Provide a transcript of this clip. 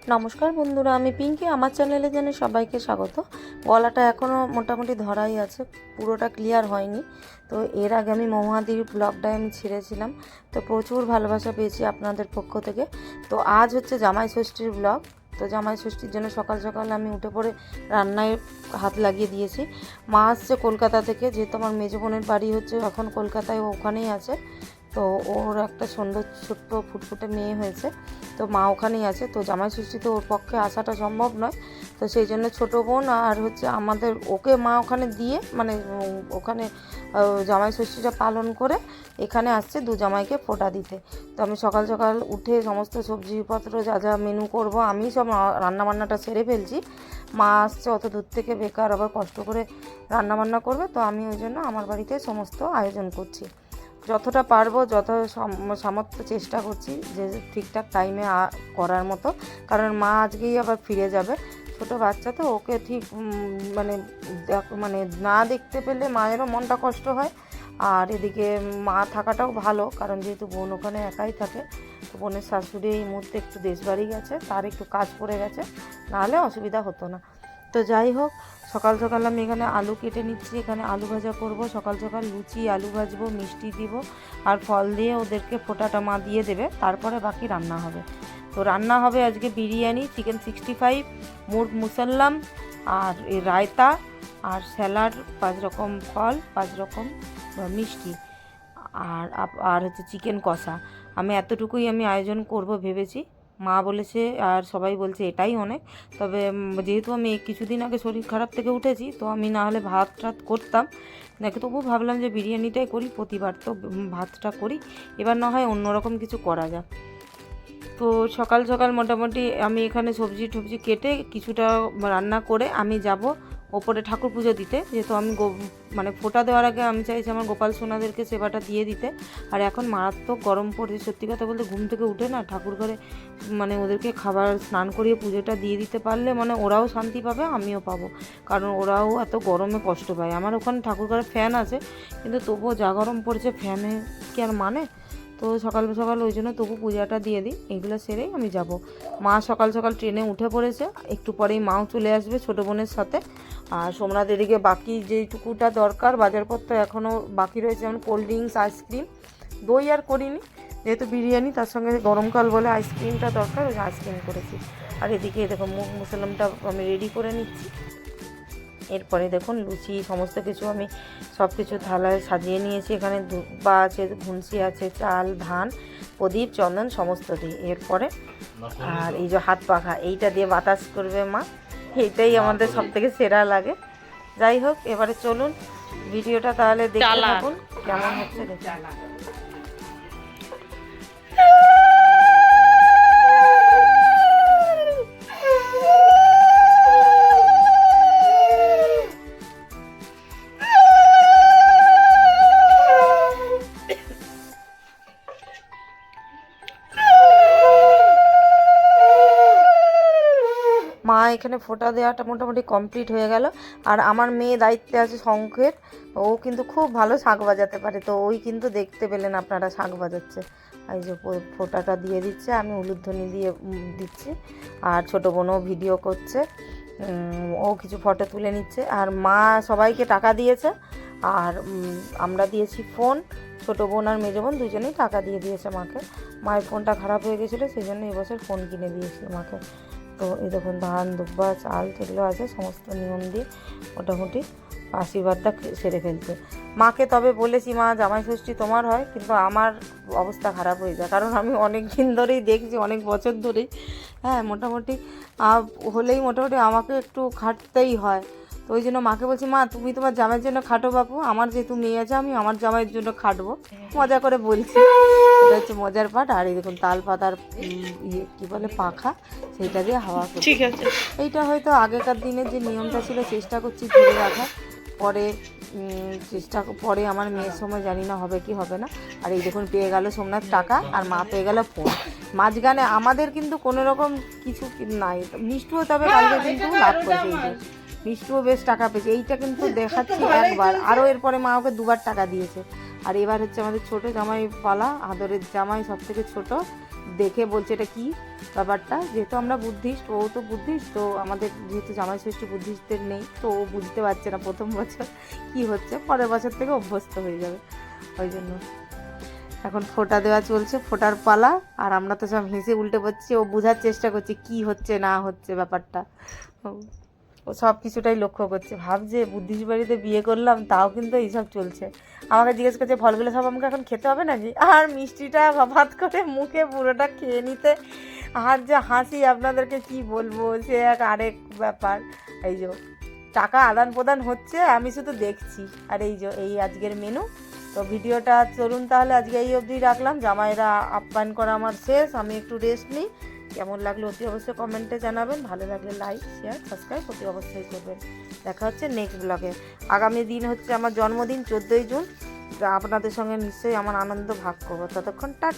নমস্কার বন্ধুরা, আমি পিঙ্কি। আমার চ্যানেলে জানাই সবাইকে স্বাগত। গলাটা এখনও মোটামুটি ধরাই আছে, পুরোটা ক্লিয়ার হয়নি। তো এর আগে আমি মহুয়াদির ব্লগটায় আমি ছেড়েছিলাম, তো প্রচুর ভালোবাসা পেয়েছি আপনাদের পক্ষ থেকে। তো আজ হচ্ছে জামাই ষষ্ঠীর ব্লগ। তো জামাই ষষ্ঠীর জন্য সকাল সকাল আমি উঠে পড়ে রান্নায় হাত লাগিয়ে দিয়েছি। মা আসছে কলকাতা থেকে, যেহেতু আমার মেজো বোনের বাড়ি হচ্ছে এখন কলকাতায়, ও ওখানেই আছে। তো ওর একটা সুন্দর ছোট্ট ফুটফুটে মেয়ে হয়েছে, তো মা ওখানেই আছে। তো জামাই ষষ্ঠীতে ওর পক্ষে আসাটা সম্ভব নয়, তো সেই জন্য ছোটো বোন আর হচ্ছে আমাদের ওকে মা ওখানে দিয়ে মানে ওখানে জামাই ষষ্ঠীটা পালন করে এখানে আসছে দু জামাইকে ফোঁটা দিতে। তো আমি সকাল সকাল উঠে সমস্ত সবজিপত্র যা যা মেনু করব আমি সব রান্নাবান্নাটা সেরে ফেলছি। মা আসছে অত দূর থেকে, বেকার আবার কষ্ট করে রান্নাবান্না করবে, তো আমি ওই জন্য আমার বাড়িতে সমস্ত আয়োজন করছি। যতটা পারবো, যত সামর্থ্য চেষ্টা করছি যে ঠিকঠাক টাইমে করার মতো, কারণ মা আজকেই আবার ফিরে যাবে। ছোটো বাচ্চা তো, ওকে ঠিক মানে মানে না দেখতে পেলে মায়েরও মনটা কষ্ট হয়। আর এদিকে মা থাকাটাও ভালো, কারণ যেহেতু বোন ওখানে একাই থাকে। তো বোনের শাশুড়ি এই মুহূর্তে একটু দেশ বাড়ি গেছে, তার একটু কাজ পড়ে গেছে, নাহলে অসুবিধা হতো না। তো যাই হোক, সকাল সকাল আমি এখানে আলু কেটে নিচ্ছি, এখানে আলু ভাজা করব। সকাল সকাল লুচি আলু ভাজবো, মিষ্টি দিব আর ফল দিয়ে ওদেরকে ফোঁটাটা মা দিয়ে দেবে, তারপরে বাকি রান্না হবে। তো রান্না হবে আজকে বিরিয়ানি, চিকেন 65, মুসাল্লাম আর রায়তা আর স্যালাড, 5 রকম ফল, 5 রকম মিষ্টি আর আর হচ্ছে চিকেন কষা। আমি এতটুকুই আয়োজন করব ভেবেছি। মা বলেছে আর সবাই বলছে এটাই অনেক। তবে যেহেতু আমি কিছুদিন আগে শরীর খারাপ থেকে উঠেছি, তো আমি না হলে ভাত টাত করতাম নাকি, তবুও ভাবলাম যে বিরিয়ানিটাই করি, প্রতিবার তো ভাতটা করি, এবার না হয় অন্যরকম কিছু করা যাক। তো সকাল সকাল মোটামুটি আমি এখানে সবজি টবজি কেটে কিছুটা রান্না করে আমি যাব ওপরে ঠাকুর পুজো দিতে। যেহেতু আমি মানে ফোঁটা দেওয়ার আগে আমি চাইছি আমার গোপাল সোনাদেরকে সেবাটা দিয়ে দিতে। আর এখন মারাত্মক গরম পড়ছে, সত্যি কথা বলতে ঘুম থেকে উঠে না ঠাকুর ঘরে মানে ওদেরকে খাবার স্নান করিয়ে পুজোটা দিয়ে দিতে পারলে মানে ওরাও শান্তি পাবে, আমিও পাবো, কারণ ওরাও এত গরমে কষ্ট পায়। আমার ওখানে ঠাকুর ঘরে ফ্যান আছে, কিন্তু তবুও যা গরম পড়ছে ফ্যানে কি আর মানে। তো সকাল সকাল ওই জন্য তবু পূজাটা দিয়ে দিই, এগুলো সেরেই আমি যাব। মা সকাল সকাল ট্রেনে উঠে পড়েছে, একটু পরেই মাও চলে আসবে ছোটো বোনের সাথে। আর সোমনাথ এদিকে বাকি যেইটুকুটা দরকার বাজারপত্র এখনও বাকি রয়েছে, যেমন কোল্ড ড্রিঙ্কস, আইসক্রিম, দই আর করিনি, যেহেতু বিরিয়ানি তার সঙ্গে গরমকাল বলে আইসক্রিমটা দরকার, ওই আইসক্রিম করেছি। আর এদিকে দেখো মুগ মুসলমানটা আমি রেডি করে নিচ্ছি। এরপরে দেখুন লুচি সমস্ত কিছু আমি সব কিছু থালায় সাজিয়ে নিয়েছি। এখানে দুব্বা আছে, ঘুনসি আছে, চাল, ধান, প্রদীপ, চন্দন সমস্ত দিই। এরপরে আর এই যে হাত পাখা, এইটা দিয়ে বাতাস করবে মা, এইটাই আমাদের সব থেকে সেরা লাগে। যাই হোক, এবারে চলুন ভিডিওটা তাহলে দেখতে থাকুন কেমন হচ্ছে দেখুন। মা এখানে ফোঁটা দেওয়াটা মোটামুটি কমপ্লিট হয়ে গেল। আর আমার মেয়ে দায়িত্বে আছে শঙ্খের, ও কিন্তু খুব ভালো শাঁখ বাজাতে পারে, তো ওই কিন্তু দেখতে পেলেন আপনারা শাঁখ বাজাচ্ছে। এই যে ফোঁটাটা দিয়ে দিচ্ছে, আমি উলুধ্বনি দিয়ে দিচ্ছি। আর ছোটো বোনও ভিডিও করছে, ও কিছু ফটো তুলে নিচ্ছে। আর মা সবাইকে টাকা দিয়েছে, আর আমরা দিয়েছি ফোন। ছোটো বোন আর মেজো বোন দুজনেই টাকা দিয়ে দিয়েছে মাকে। মায়ের ফোনটা খারাপ হয়ে গেছিলো, সেই জন্য এবছর ফোন কিনে দিয়েছিল মাকে। তো এই দেখুন ধান, দুব্বা, চাল যেগুলো আছে সমস্ত নিয়ম দিয়ে মোটামুটি আশীর্বাদটা সেরে ফেলছে মাকে। তবে বলেছি মা জামাই ষষ্ঠী তোমার হয়, কিন্তু আমার অবস্থা খারাপ হয়ে যায়, কারণ আমি অনেক দিন ধরেই দেখছি, অনেক বছর ধরেই, হ্যাঁ মোটামুটি হলেই মোটামুটি আমাকে একটু খাটতেই হয়। তো ওই জন্য মাকে বলছি মা তুমি তোমার জামাইয়ের জন্য খাটো বাপু, আমার যেহেতু মেয়ে আছে আমি আমার জামাইয়ের জন্য খাটবো, মজা করে বলছি। এটা হচ্ছে মজার পাঠ। আর এই দেখুন তাল পাতার কী বলে পাখা, সেইটা দিয়ে হাওয়া করছে। ঠিক আছে, এইটা হয়তো আগেকার দিনের যে নিয়মটা ছিল চেষ্টা করছি ধরে রাখার, পরে পরে আমার মেয়ের সময় জানি না হবে কি হবে না। আর এই দেখুন পেয়ে গেল সোমনাথ টাকা, আর মা পেয়ে গেল ফোন। মাঝখানে আমাদের কিন্তু কোনো রকম কিছু নাই। মিষ্টুও তবে কালকে কিন্তু লাভ করেছে, এই যে মিষ্টুও বেশ টাকা পেয়েছে, এইটা কিন্তু দেখাচ্ছি একবার, আরও এরপরে মা ওকে 2বার টাকা দিয়েছে। আর এবার হচ্ছে আমাদের ছোটো জামাই পালা, আদরের জামাই সব থেকে ছোটো, দেখে বলছে এটা কি ব্যাপারটা। যেহেতু আমরা বুদ্ধিস্ট, ও তো বুদ্ধিস্ট, তো আমাদের যেহেতু জামাই ষষ্ঠী বুদ্ধিস্টদের নেই, তো ও বুঝতে পারছে না প্রথম বছর কি হচ্ছে, পরের বছর থেকে অভ্যস্ত হয়ে যাবে। ওই জন্য এখন ফোঁটা দেওয়া চলছে, ফোঁটার পালা, আর আমরা তো সব হেসে উল্টে পড়ছি। ও বোঝার চেষ্টা করছে কি হচ্ছে না হচ্ছে ব্যাপারটা। ও সব কিছুটাই লক্ষ্য করছে, ভাবছে বুদ্ধিস্ট বাড়িতে বিয়ে করলাম তাও কিন্তু এইসব চলছে। আমাকে জিজ্ঞেস করছে ফলগুলো সব আমাকে এখন খেতে হবে নাকি, আর মিষ্টিটা হঠাৎ করে মুখে পুরোটা খেয়ে নিতে আর যে হাসি আপনাদেরকে কি বলবো, সে এক আরেক ব্যাপার। এই যে টাকা আদান প্রদান হচ্ছে, আমি শুধু দেখছি। আর এই যে এই আজকের মেনু। তো ভিডিওটা চলুন তাহলে আজকে এই অবধি রাখলাম। জামাইরা আপ্যায়ন করা আমার শেষ, আমি একটু রেস্ট নিই। কেমন লাগলো অতি অবশ্যই কমেন্টে জানাবেন, ভালো লাগলে লাইক শেয়ার সাবস্ক্রাইব অতি অবশ্যই করবেন। দেখা হচ্ছে নেক্সট ব্লগে। আগামী দিন হচ্ছে আমার জন্মদিন 14ই জুন, আপনাদের সঙ্গে নিশ্চয়ই আমার আনন্দ ভাগ করবো। ততক্ষণ টাটা।